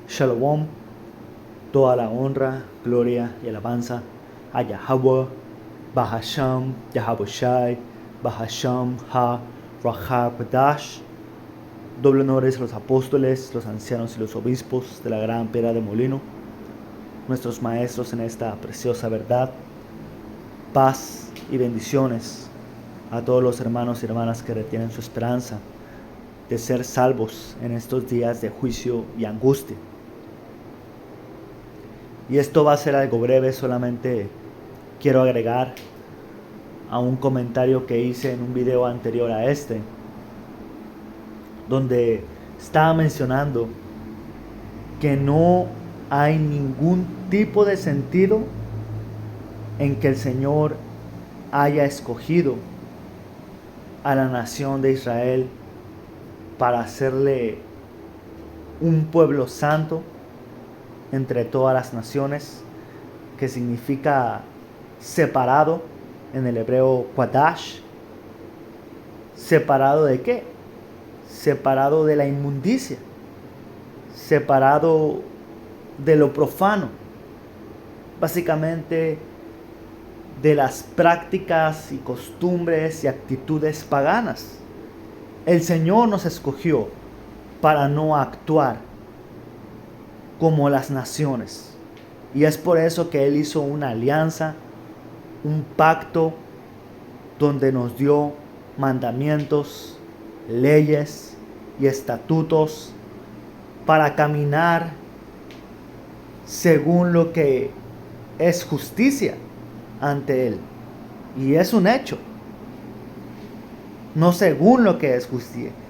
Shalom, toda la honra, gloria y alabanza a Yahweh, Bahasham, Yahabushai, Bahasham, Ha, Rahab, doble honores a los apóstoles, los ancianos y los obispos de la gran piedra de molino, nuestros maestros en esta preciosa verdad, paz y bendiciones a todos los hermanos y hermanas que retienen su esperanza de ser salvos en estos días de juicio y angustia. Y esto va a ser algo breve, solamente quiero agregar a un comentario que hice en un video anterior a este, donde estaba mencionando que no hay ningún tipo de sentido en que el Señor haya escogido a la nación de Israel para hacerle un pueblo santo entre todas las naciones, que significa separado en el hebreo Quadash. ¿Separado de qué? Separado de la inmundicia, separado de lo profano, básicamente de las prácticas y costumbres y actitudes paganas. El Señor nos escogió para no actuar como las naciones, y es por eso que Él hizo una alianza, un pacto donde nos dio mandamientos, leyes y estatutos para caminar según lo que es justicia ante Él. Y es un hecho, no según lo que es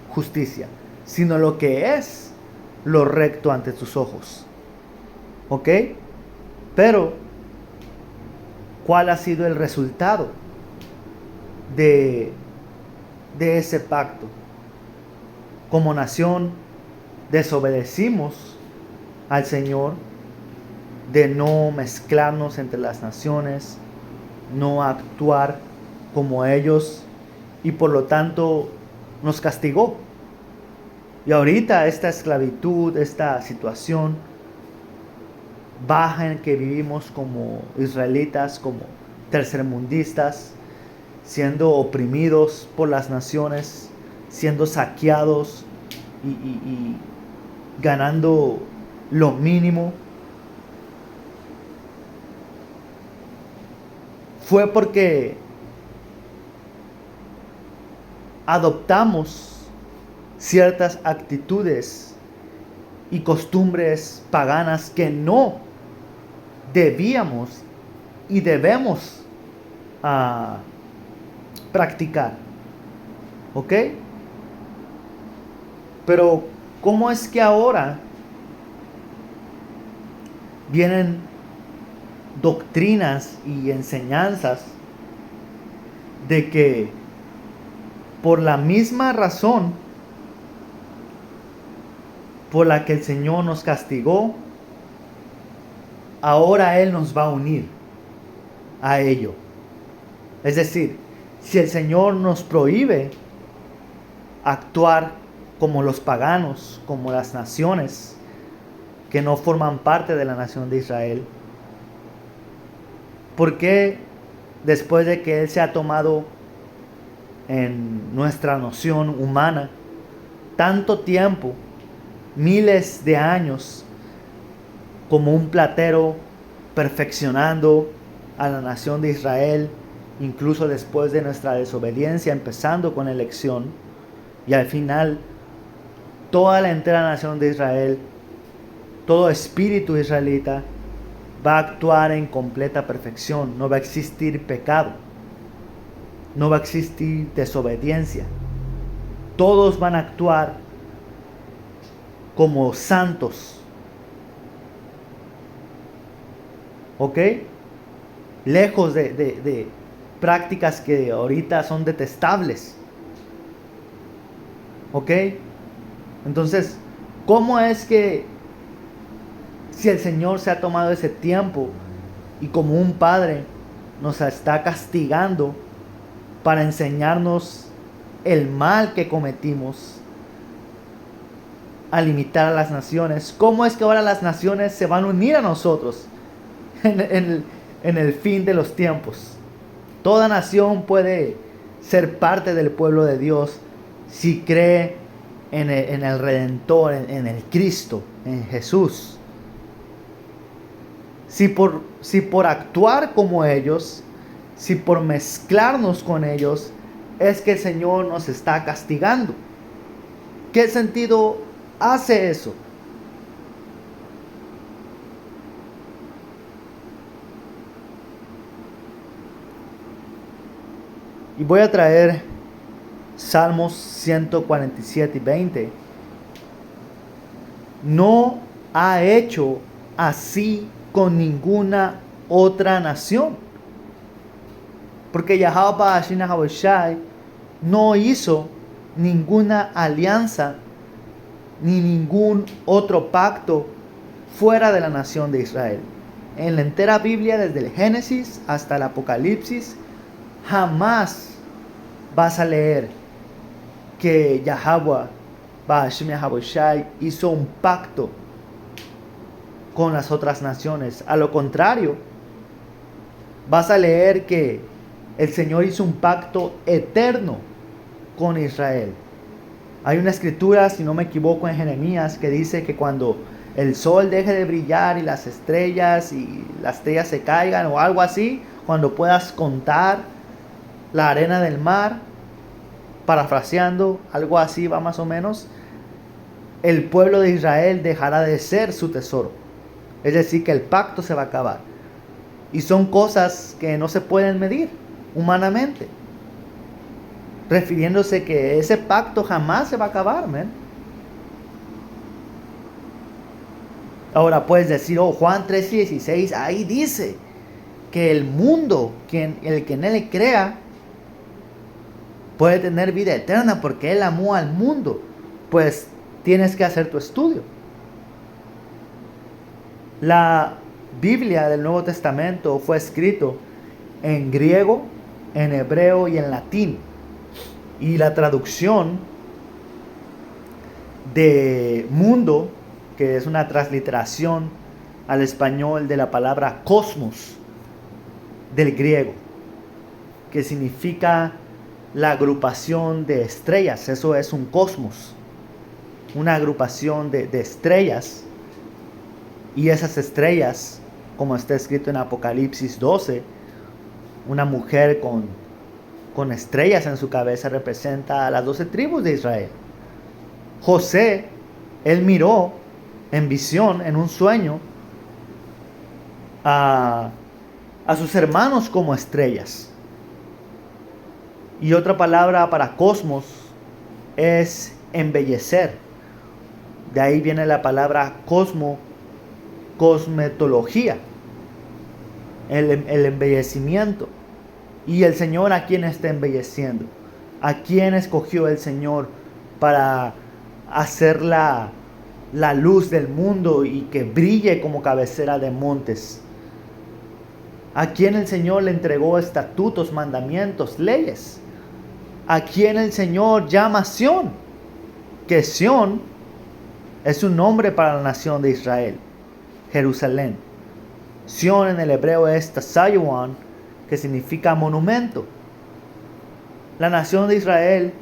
justicia, sino lo que es lo recto ante tus ojos. ¿Ok? Pero, ¿cuál ha sido el resultado de ese pacto? Como nación desobedecimos al Señor de no mezclarnos entre las naciones, no actuar como ellos, y por lo tanto nos castigó. Y ahorita esta esclavitud, esta situación baja en que vivimos como israelitas, como tercermundistas, siendo oprimidos por las naciones, siendo saqueados y ganando lo mínimo, fue porque adoptamos ciertas actitudes y costumbres paganas que no debíamos y debemos practicar. ¿Ok? Pero ¿cómo es que ahora vienen doctrinas y enseñanzas de que por la misma razón por la que el Señor nos castigó, ahora Él nos va a unir a ello? Es decir, si el Señor nos prohíbe actuar como los paganos, como las naciones que no forman parte de la nación de Israel, ¿por qué después de que Él se ha tomado en nuestra noción humana tanto tiempo, miles de años, como un platero perfeccionando a la nación de Israel, incluso después de nuestra desobediencia, empezando con la elección, y al final toda la entera nación de Israel, todo espíritu israelita va a actuar en completa perfección? No va a existir pecado, no va a existir desobediencia, todos van a actuar como santos. ¿Ok? Lejos de prácticas que ahorita son detestables. ¿Ok? Entonces, ¿cómo es que si el Señor se ha tomado ese tiempo y como un padre nos está castigando para enseñarnos el mal que cometimos, a limitar a las naciones, ¿cómo es que ahora las naciones se van a unir a nosotros en el fin de los tiempos? Toda nación puede ser parte del pueblo de Dios si cree en el Redentor, en el Cristo, en Jesús. Si por actuar como ellos, si por mezclarnos con ellos, es que el Señor nos está castigando. ¿Qué sentido hace eso? Y voy a traer Salmos 147 y 20. No ha hecho así con ninguna otra nación. Porque Yahweh Shai no hizo ninguna alianza ni ningún otro pacto fuera de la nación de Israel. En la entera Biblia, desde el Génesis hasta el Apocalipsis, jamás vas a leer que Yahweh Shai hizo un pacto con las otras naciones. A lo contrario, vas a leer que el Señor hizo un pacto eterno con Israel. Hay una escritura, si no me equivoco, en Jeremías que dice que cuando el sol deje de brillar y las estrellas se caigan o algo así, cuando puedas contar la arena del mar, parafraseando, algo así va más o menos, el pueblo de Israel dejará de ser su tesoro. Es decir, que el pacto se va a acabar. Y son cosas que no se pueden medir humanamente, refiriéndose que ese pacto jamás se va a acabar, man. Ahora puedes decir, Juan 3:16, ahí dice que el mundo, el que en él crea, puede tener vida eterna porque él amó al mundo. Pues tienes que hacer tu estudio. La Biblia del Nuevo Testamento fue escrito en griego, en hebreo y en latín. Y la traducción de mundo, que es una transliteración al español de la palabra cosmos, del griego, que significa la agrupación de estrellas. Eso es un cosmos, una agrupación de estrellas. Y esas estrellas, como está escrito en Apocalipsis 12, una mujer con estrellas en su cabeza representa a las 12 tribus de Israel. José, él miró en visión, en un sueño, a sus hermanos como estrellas. Y otra palabra para cosmos es embellecer. De ahí viene la palabra cosmetología, el embellecimiento. Y el Señor, ¿a quién está embelleciendo? ¿A quién escogió el Señor para hacer la luz del mundo y que brille como cabecera de montes? ¿A quién el Señor le entregó estatutos, mandamientos, leyes? ¿A quién el Señor llama Sión? Que Sión es un nombre para la nación de Israel, Jerusalén. Sión en el hebreo es Tzayon, que significa monumento. La nación de Israel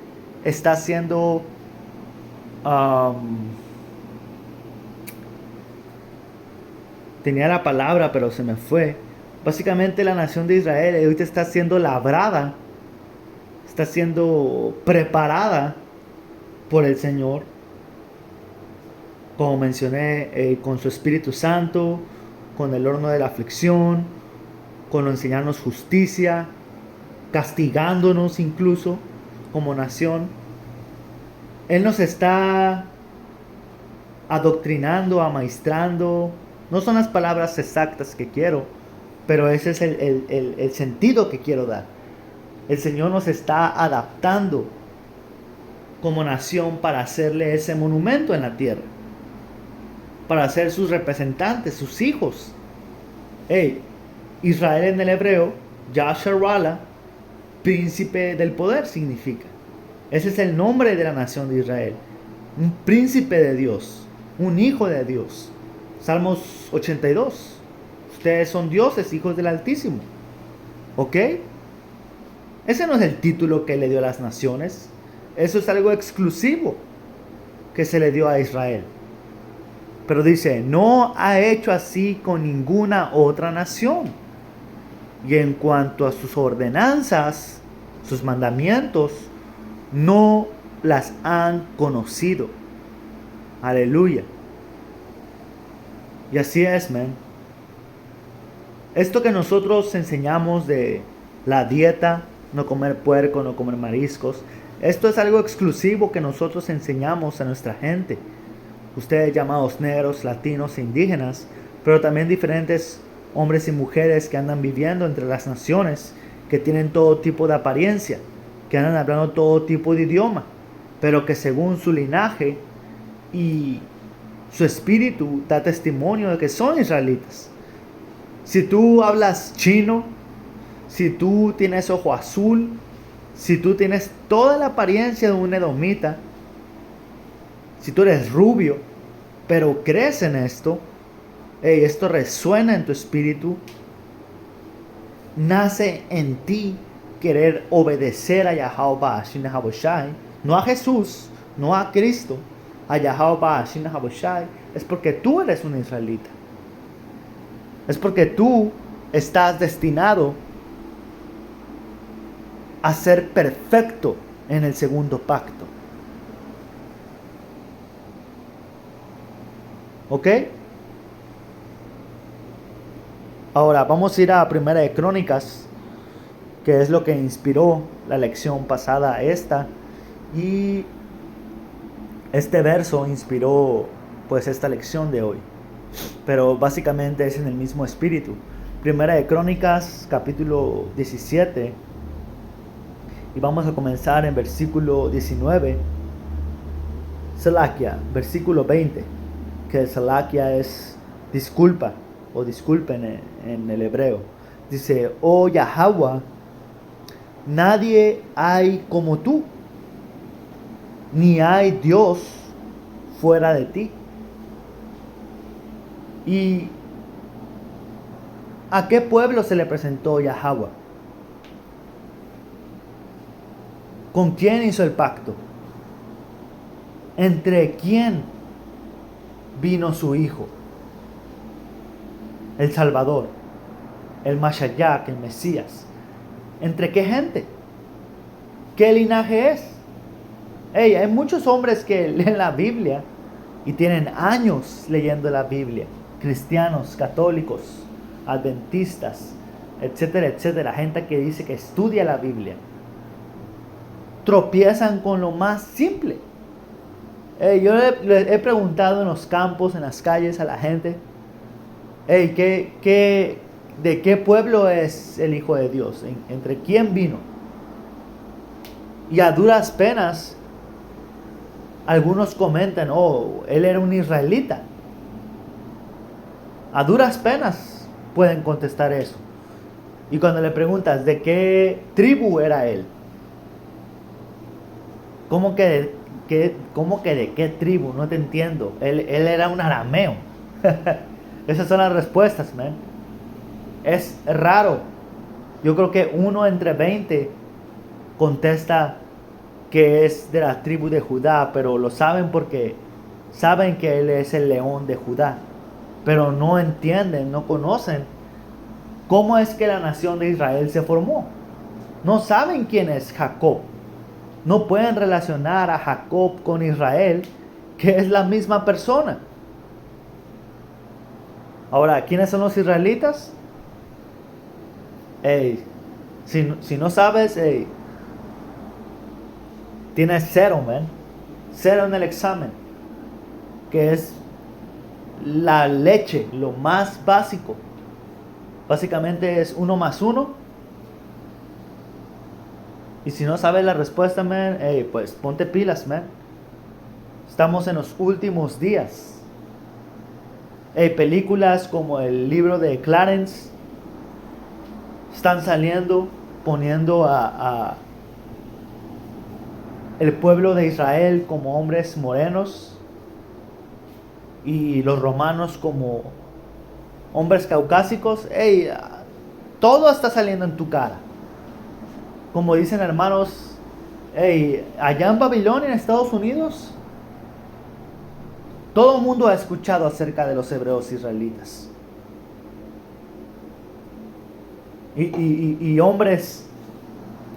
está siendo tenía la palabra pero se me fue. Básicamente la nación de Israel ahorita está siendo labrada, está siendo preparada por el Señor, como mencioné, con su Espíritu Santo, con el horno de la aflicción, con enseñarnos justicia, castigándonos incluso como nación. Él nos está adoctrinando, amaestrando. No son las palabras exactas que quiero, pero ese es el sentido que quiero dar. El Señor nos está adaptando como nación para hacerle ese monumento en la tierra, para ser sus representantes, sus hijos. Israel en el hebreo, Yasharala, príncipe del poder significa. Ese es el nombre de la nación de Israel. un príncipe de Dios, un hijo de Dios. Salmos 82. Ustedes son dioses, hijos del Altísimo. ¿Ok? Ese no es el título que le dio a las naciones. Eso es algo exclusivo que se le dio a Israel. Pero dice, no ha hecho así con ninguna otra nación. Y en cuanto a sus ordenanzas, sus mandamientos, no las han conocido. Aleluya. Y así es, man. Esto que nosotros enseñamos de la dieta, no comer puerco, no comer mariscos, esto es algo exclusivo que nosotros enseñamos a nuestra gente. Ustedes llamados negros, latinos e indígenas, pero también diferentes hombres y mujeres que andan viviendo entre las naciones, que tienen todo tipo de apariencia, que andan hablando todo tipo de idioma, pero que según su linaje y su espíritu da testimonio de que son israelitas. Si tú hablas chino, si tú tienes ojo azul, si tú tienes toda la apariencia de un edomita, si tú eres rubio, pero crees en esto, esto resuena en tu espíritu, nace en ti querer obedecer a Yahweh Shina Haboshai, no a Jesús, no a Cristo, a Yahweh Shina Haboshai, es porque tú eres un israelita. Es porque tú estás destinado a ser perfecto en el segundo pacto. ¿Ok? Ahora vamos a ir a Primera de Crónicas, que es lo que inspiró la lección pasada a esta. Y este verso inspiró pues esta lección de hoy. Pero básicamente es en el mismo espíritu. Primera de Crónicas, capítulo 17. Y vamos a comenzar en versículo 19. Salakia, versículo 20. Que Salakia es disculpa o disculpen en el hebreo. Dice, oh Yahweh, nadie hay como tú, ni hay Dios fuera de ti. ¿Y a qué pueblo se le presentó Yahweh? ¿Con quién hizo el pacto? ¿Entre quién vino su Hijo? El Salvador, el Mashiach, el Mesías. ¿Entre qué gente? ¿Qué linaje es? Hay muchos hombres que leen la Biblia y tienen años leyendo la Biblia. Cristianos, católicos, adventistas, etcétera, etcétera. Gente que dice que estudia la Biblia. Tropiezan con lo más simple. Yo le he preguntado en los campos, en las calles a la gente, ¿de qué pueblo es el Hijo de Dios? ¿Entre quién vino? Y a duras penas, algunos comentan, él era un israelita. A duras penas pueden contestar eso. Y cuando le preguntas, ¿de qué tribu era él? ¿Cómo que de qué tribu? No te entiendo. Él era un arameo. Esas son las respuestas, man. Es raro. Yo creo que 1 entre 20 contesta que es de la tribu de Judá, pero lo saben porque saben que él es el león de Judá. Pero no entienden, no conocen cómo es que la nación de Israel se formó. No saben quién es Jacob. No pueden relacionar a Jacob con Israel, que es la misma persona. Ahora, ¿quiénes son los israelitas? Si no sabes, tienes 0, man. 0 en el examen. Que es la leche, lo más básico. Básicamente es 1 más 1. Y si no sabes la respuesta, man, pues ponte pilas, man. Estamos en los últimos días. Películas como el libro de Clarence están saliendo, poniendo a el pueblo de Israel como hombres morenos y los romanos como hombres caucásicos. Hey, todo está saliendo en tu cara. Como dicen hermanos, hey, allá en Babilonia, en Estados Unidos, todo el mundo ha escuchado acerca de los hebreos israelitas. Y hombres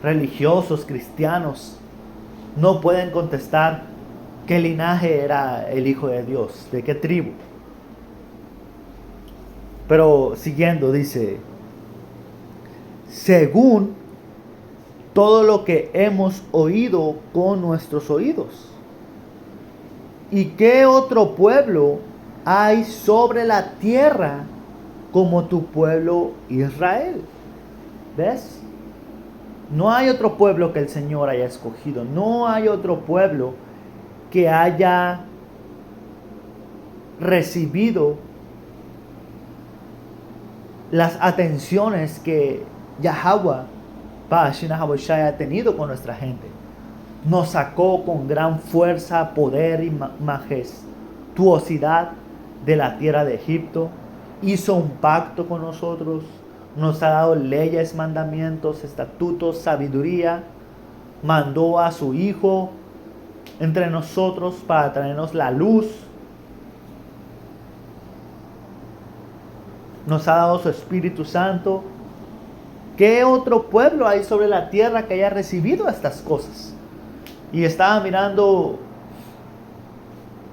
religiosos, cristianos, no pueden contestar qué linaje era el Hijo de Dios, de qué tribu. Pero siguiendo, dice, según todo lo que hemos oído con nuestros oídos. ¿Y qué otro pueblo hay sobre la tierra como tu pueblo Israel? ¿Ves? No hay otro pueblo que el Señor haya escogido. No hay otro pueblo que haya recibido las atenciones que Yahweh ha tenido con nuestra gente. Nos sacó con gran fuerza, poder y majestuosidad de la tierra de Egipto. Hizo un pacto con nosotros. Nos ha dado leyes, mandamientos, estatutos, sabiduría. Mandó a su Hijo entre nosotros para traernos la luz. Nos ha dado su Espíritu Santo. ¿Qué otro pueblo hay sobre la tierra que haya recibido estas cosas? Y estaba mirando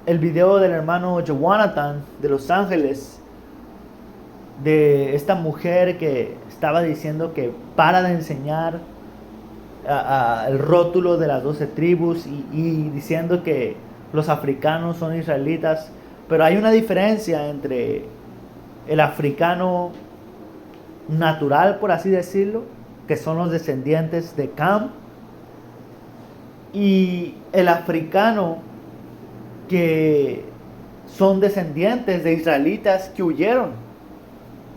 el video del hermano Jonathan de Los Ángeles, de esta mujer que estaba diciendo que para de enseñar el rótulo de las 12 tribus y diciendo que los africanos son israelitas. Pero hay una diferencia entre el africano natural, por así decirlo, que son los descendientes de Cam, y el africano que son descendientes de israelitas que huyeron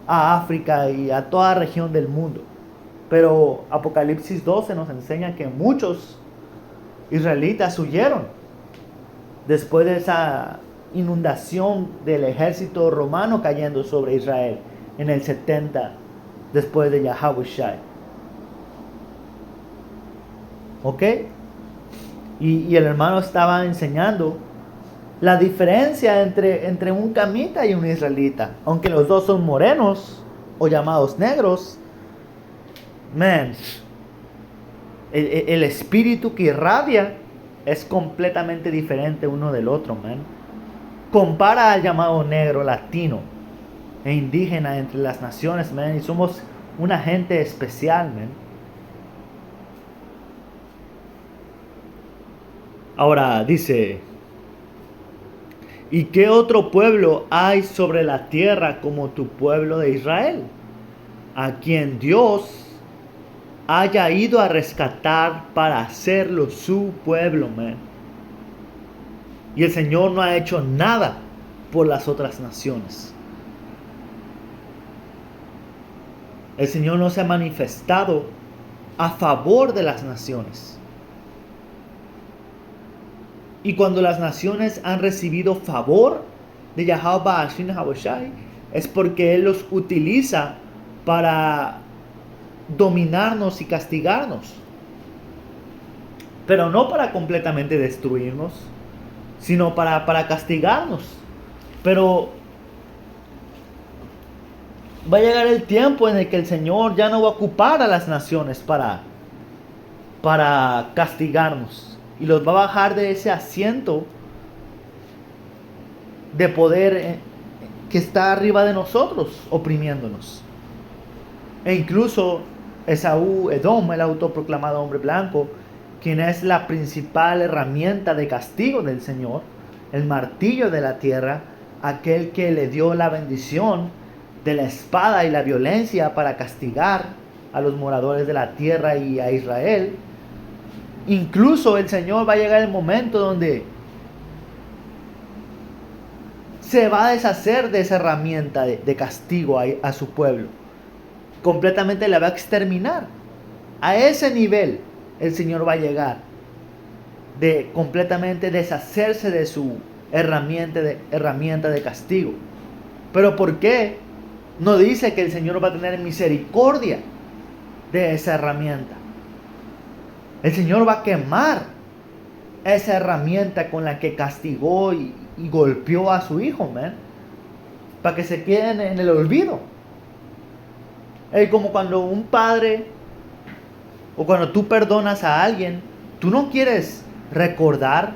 a África y a toda región del mundo. Pero Apocalipsis 12 nos enseña que muchos israelitas huyeron después de esa inundación del ejército romano cayendo sobre Israel en el 70 después de Yahushua. ¿Ok? Y el hermano estaba enseñando la diferencia entre un camita y un israelita. Aunque los dos son morenos o llamados negros, man, el espíritu que irradia es completamente diferente uno del otro, man. Compara al llamado negro, latino e indígena entre las naciones, man, y somos una gente especial, man. Ahora dice, ¿y qué otro pueblo hay sobre la tierra como tu pueblo de Israel? A quien Dios haya ido a rescatar para hacerlo su pueblo, man. Y el Señor no ha hecho nada por las otras naciones. El Señor no se ha manifestado a favor de las naciones. Y cuando las naciones han recibido favor de Yahweh es porque Él los utiliza para dominarnos y castigarnos. Pero no para completamente destruirnos, sino para castigarnos. Pero va a llegar el tiempo en el que el Señor ya no va a ocupar a las naciones para castigarnos. Y los va a bajar de ese asiento de poder que está arriba de nosotros, oprimiéndonos. E incluso Esaú, Edom, el autoproclamado hombre blanco, quien es la principal herramienta de castigo del Señor, el martillo de la tierra, aquel que le dio la bendición de la espada y la violencia para castigar a los moradores de la tierra y a Israel. Incluso el Señor va a llegar el momento donde se va a deshacer de esa herramienta de castigo a su pueblo. Completamente la va a exterminar. A ese nivel el Señor va a llegar. de completamente deshacerse de su herramienta de castigo. Pero ¿por qué no dice que el Señor va a tener misericordia de esa herramienta? El Señor va a quemar esa herramienta con la que castigó y golpeó a su hijo, man, para que se queden en el olvido. Es como cuando un padre o cuando tú perdonas a alguien, tú no quieres recordar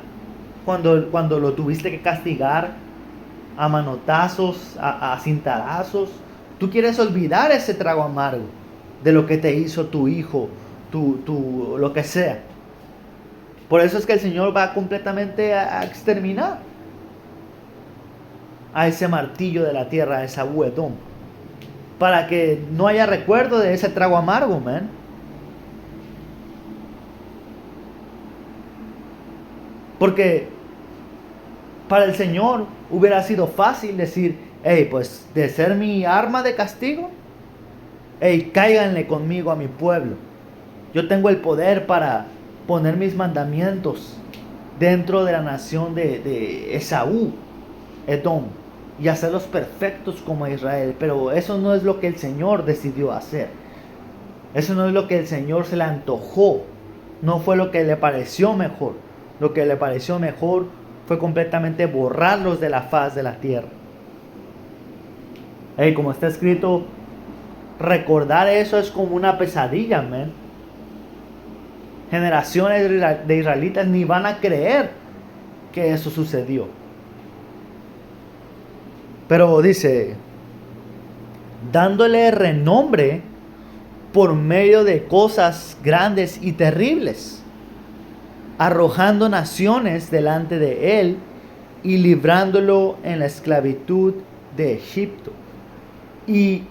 cuando lo tuviste que castigar a manotazos, a cintarazos. Tú quieres olvidar ese trago amargo de lo que te hizo tu hijo, lo que sea. Por eso es que el Señor va completamente a exterminar a ese martillo de la tierra, a Esaú Edom, para que no haya recuerdo de ese trago amargo, man. Porque para el Señor hubiera sido fácil decir, hey, pues de ser mi arma de castigo, hey, cáiganle conmigo a mi pueblo. Yo tengo el poder para poner mis mandamientos dentro de la nación de Esaú, Edom, y hacerlos perfectos como Israel. Pero eso no es lo que el Señor decidió hacer. Eso no es lo que el Señor se le antojó. No fue lo que le pareció mejor. Lo que le pareció mejor fue completamente borrarlos de la faz de la tierra. Hey, como está escrito, recordar eso es como una pesadilla, man. Generaciones de israelitas ni van a creer que eso sucedió. Pero dice, dándole renombre por medio de cosas grandes y terribles, arrojando naciones delante de él y librándolo en la esclavitud de Egipto. Y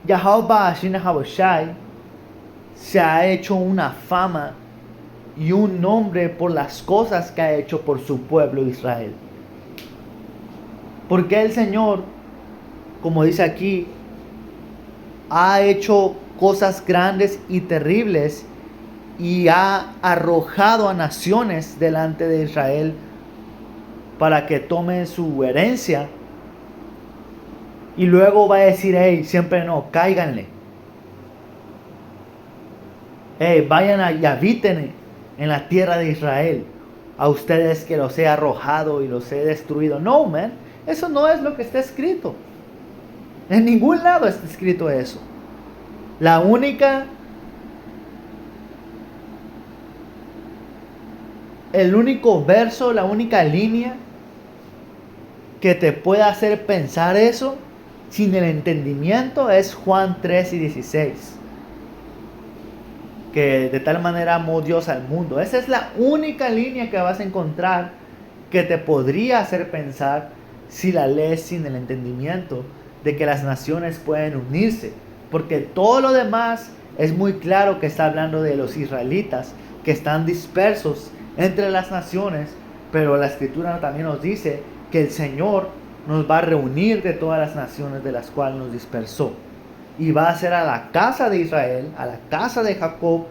Yahweh Shina Haboshai se ha hecho una fama y un nombre por las cosas que ha hecho por su pueblo Israel. Porque el Señor, como dice aquí, ha hecho cosas grandes y terribles y ha arrojado a naciones delante de Israel para que tome su herencia. Y luego va a decir, hey, siempre no, cáiganle. Hey, vayan y habiten en la tierra de Israel. A ustedes que los he arrojado y los he destruido. No, man, eso no es lo que está escrito. En ningún lado está escrito eso. El único verso, la única línea que te pueda hacer pensar eso sin el entendimiento es Juan 3:16. Que de tal manera amó Dios al mundo. Esa es la única línea que vas a encontrar que te podría hacer pensar, si la lees sin el entendimiento, de que las naciones pueden unirse. Porque todo lo demás es muy claro que está hablando de los israelitas que están dispersos entre las naciones, pero la escritura también nos dice que el Señor nos va a reunir de todas las naciones de las cuales nos dispersó. Y va a ser a la casa de Israel, a la casa de Jacob,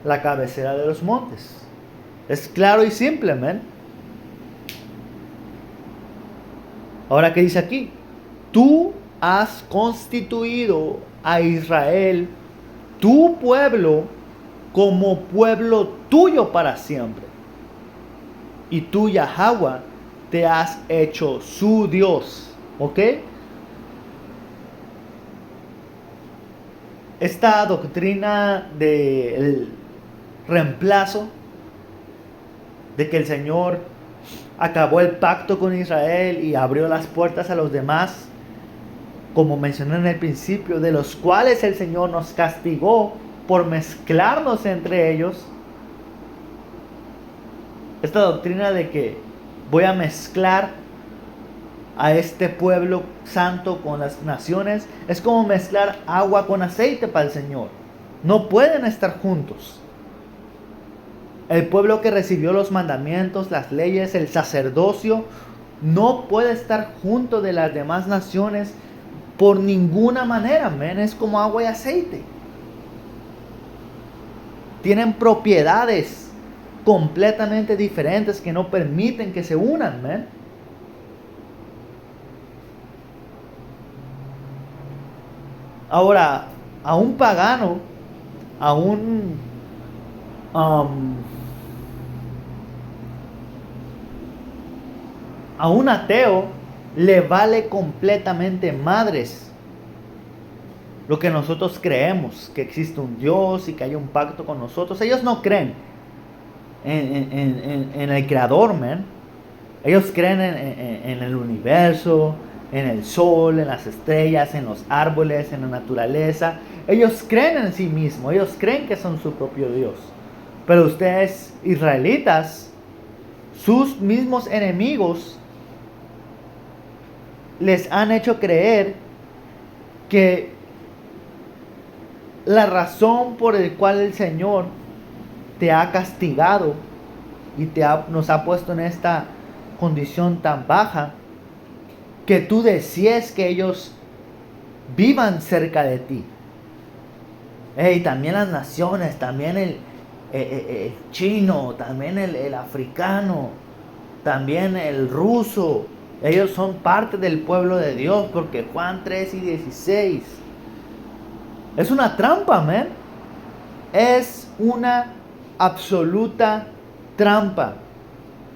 la cabecera de los montes. Es claro y simple, man. Ahora, ¿qué dice aquí? Tú has constituido a Israel, tu pueblo, como pueblo tuyo para siempre. Y tú, Yahweh, te has hecho su Dios. ¿Ok? Esta doctrina del reemplazo, de que el Señor acabó el pacto con Israel y abrió las puertas a los demás, como mencioné en el principio, de los cuales el Señor nos castigó por mezclarnos entre ellos. Esta doctrina de que voy a mezclar a este pueblo santo con las naciones es como mezclar agua con aceite para el Señor. No pueden estar juntos. El pueblo que recibió los mandamientos, las leyes, el sacerdocio, no puede estar junto de las demás naciones por ninguna manera, men. Es como agua y aceite. Tienen propiedades completamente diferentes que no permiten que se unan, man. Ahora, a un pagano, a un ateo, le vale completamente madres lo que nosotros creemos, que existe un Dios y que hay un pacto con nosotros. Ellos no creen en el Creador, man. Ellos creen en el universo, en el sol, en las estrellas, en los árboles, en la naturaleza. Ellos creen en sí mismos, ellos creen que son su propio Dios. Pero ustedes, israelitas, sus mismos enemigos, les han hecho creer que la razón por la cual el Señor te ha castigado y nos ha puesto en esta condición tan baja, que tú desees que ellos vivan cerca de ti. También las naciones, también el chino, también el africano, también el ruso, ellos son parte del pueblo de Dios, porque Juan 3:16 es una trampa, man. Es una absoluta trampa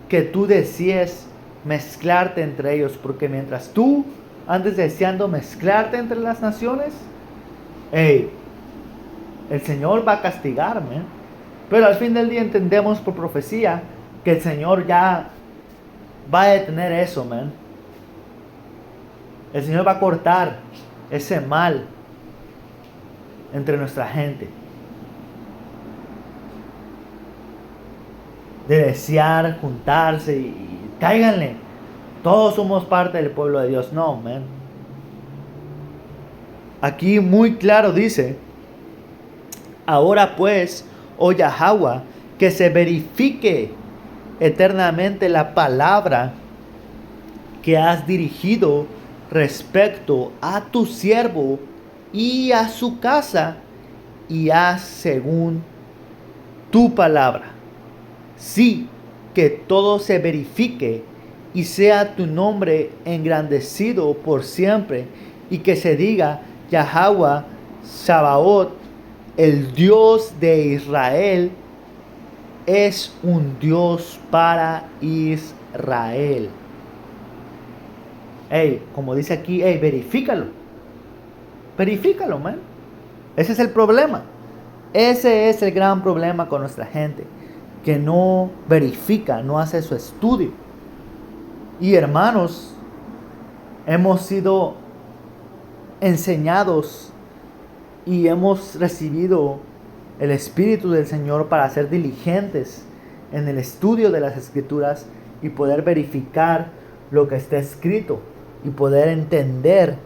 que tú desees mezclarte entre ellos, porque mientras tú andes deseando mezclarte entre las naciones, el Señor va a castigarme. Pero al fin del día entendemos por profecía que el Señor ya va a detener eso, man. El Señor va a cortar ese mal entre nuestra gente, de desear juntarse y cáiganle, todos somos parte del pueblo de Dios. No, man. Aquí muy claro dice: ahora pues, oh Yahweh, que se verifique eternamente la palabra que has dirigido respecto a tu siervo y a su casa, y haz según tu palabra. Sí, que todo se verifique y sea tu nombre engrandecido por siempre, y que se diga: Yahweh Sabaoth, el Dios de Israel, es un Dios para Israel. Como dice aquí, verifícalo. Verifícalo, man. Ese es el problema. Ese es el gran problema con nuestra gente, que no verifica, no hace su estudio. Y hermanos, hemos sido enseñados y hemos recibido el Espíritu del Señor para ser diligentes en el estudio de las Escrituras y poder verificar lo que está escrito y poder entender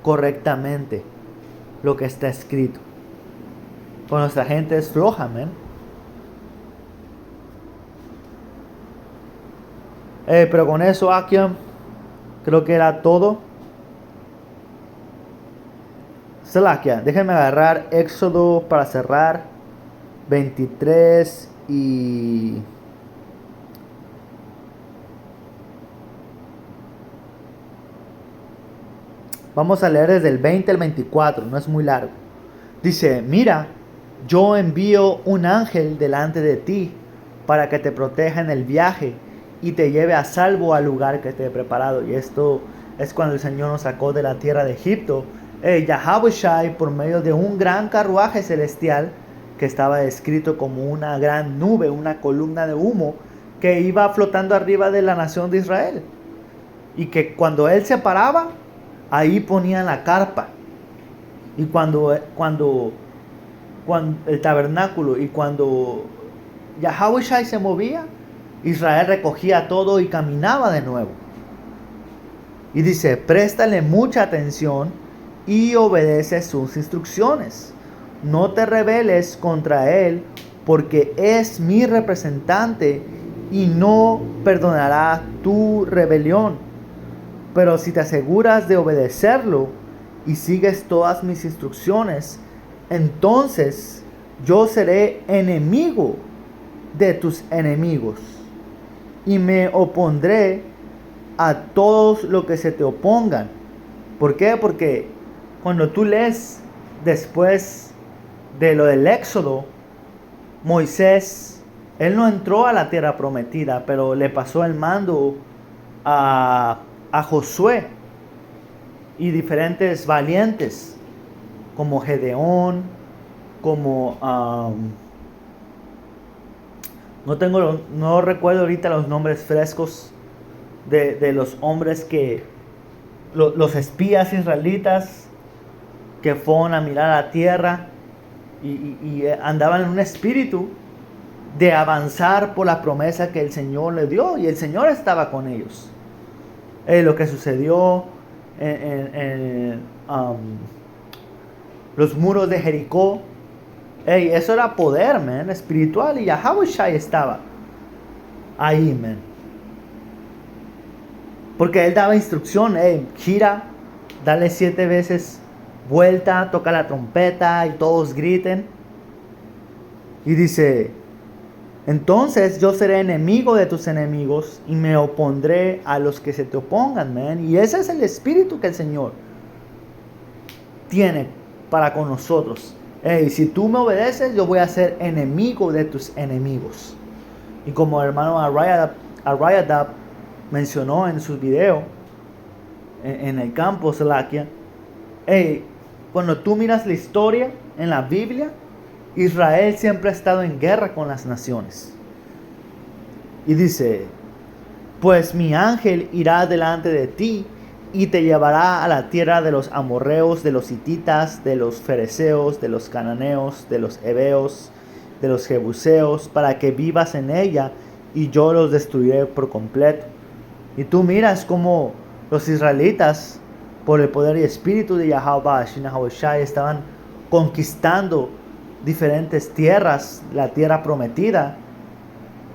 correctamente lo que está escrito. Pues nuestra gente es floja, man. Pero con eso, Akia, creo que era todo. Salakia, déjenme agarrar Éxodo para cerrar 23 y... Vamos a leer desde el 20 al 24, no es muy largo. Dice: mira, yo envío un ángel delante de ti para que te proteja en el viaje y te lleve a salvo al lugar que te he preparado. Y esto es cuando el Señor nos sacó de la tierra de Egipto. Yahweh, por medio de un gran carruaje celestial que estaba descrito como una gran nube, una columna de humo que iba flotando arriba de la nación de Israel. Y que cuando Él se paraba, ahí ponían la carpa. Y cuando el tabernáculo, y cuando Yahweh se movía, Israel recogía todo y caminaba de nuevo. Y dice: préstale mucha atención y obedece sus instrucciones. No te rebeles contra él, porque es mi representante y no perdonará tu rebelión. Pero si te aseguras de obedecerlo y sigues todas mis instrucciones, entonces yo seré enemigo de tus enemigos y me opondré a todos los que se te opongan. ¿Por qué? Porque cuando tú lees después de lo del Éxodo, Moisés, él no entró a la tierra prometida, pero le pasó el mando a Josué y diferentes valientes, como Gedeón, como no recuerdo ahorita los nombres frescos de los hombres que los espías israelitas que fueron a mirar a la tierra y andaban en un espíritu de avanzar por la promesa que el Señor le dio, y el Señor estaba con ellos. Lo que sucedió en los muros de Jericó, eso era poder, man, espiritual, y Yahweh Shai estaba ahí, man. Porque él daba instrucción, gira, dale 7 veces vuelta, toca la trompeta y todos griten. Y dice, entonces yo seré enemigo de tus enemigos y me opondré a los que se te opongan, man. Y ese es el espíritu que el Señor tiene para con nosotros. Si tú me obedeces, yo voy a ser enemigo de tus enemigos. Y como el hermano Arayadab mencionó en su video en el campo Salakia, cuando tú miras la historia en la Biblia, Israel siempre ha estado en guerra con las naciones. Y dice, pues mi ángel irá delante de ti y te llevará a la tierra de los amorreos, de los hititas, de los fereceos, de los cananeos, de los heveos, de los jebuseos, para que vivas en ella, y yo los destruiré por completo. Y tú miras como los israelitas, por el poder y espíritu de Yahweh Shai, estaban conquistando diferentes tierras, la tierra prometida,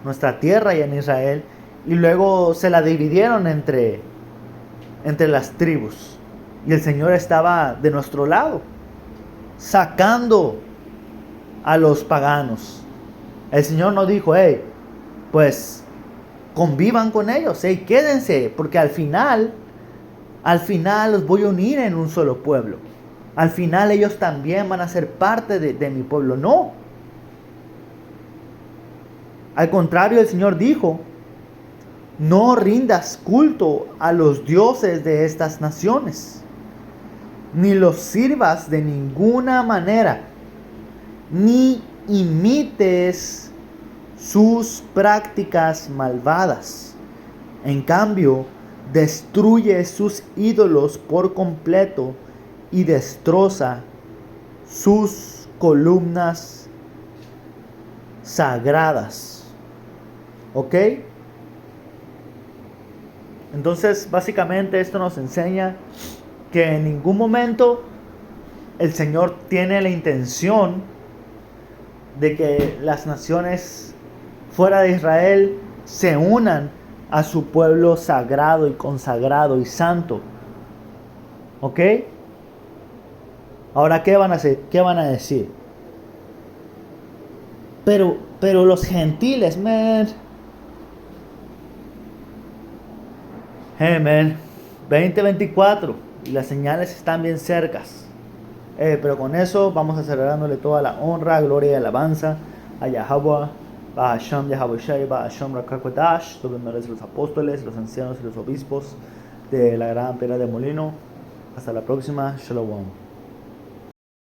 nuestra tierra y en Israel, y luego se la dividieron entre las tribus, y el Señor estaba de nuestro lado, sacando a los paganos. El Señor no dijo, pues convivan con ellos, quédense, porque al final los voy a unir en un solo pueblo. Al final ellos también van a ser parte de mi pueblo. No. Al contrario, el Señor dijo, no rindas culto a los dioses de estas naciones, ni los sirvas de ninguna manera, ni imites sus prácticas malvadas. En cambio, destruye sus ídolos por completo y destroza sus columnas sagradas. ¿Ok? Entonces, básicamente esto nos enseña que en ningún momento el Señor tiene la intención de que las naciones fuera de Israel se unan a su pueblo sagrado y consagrado y santo. ¿Ok? Ahora, ¿qué van a hacer? ¿Qué van a decir? Pero los gentiles, man. Hey, man. 2024. Y las señales están bien cercas. Pero con eso vamos a celebrándole toda la honra, gloria y alabanza a Yahweh, Bahasham Yahweh Shai, Bahasham Rakakodash, sobre los apóstoles, los ancianos y los obispos de la gran piedra de molino. Hasta la próxima. Shalom.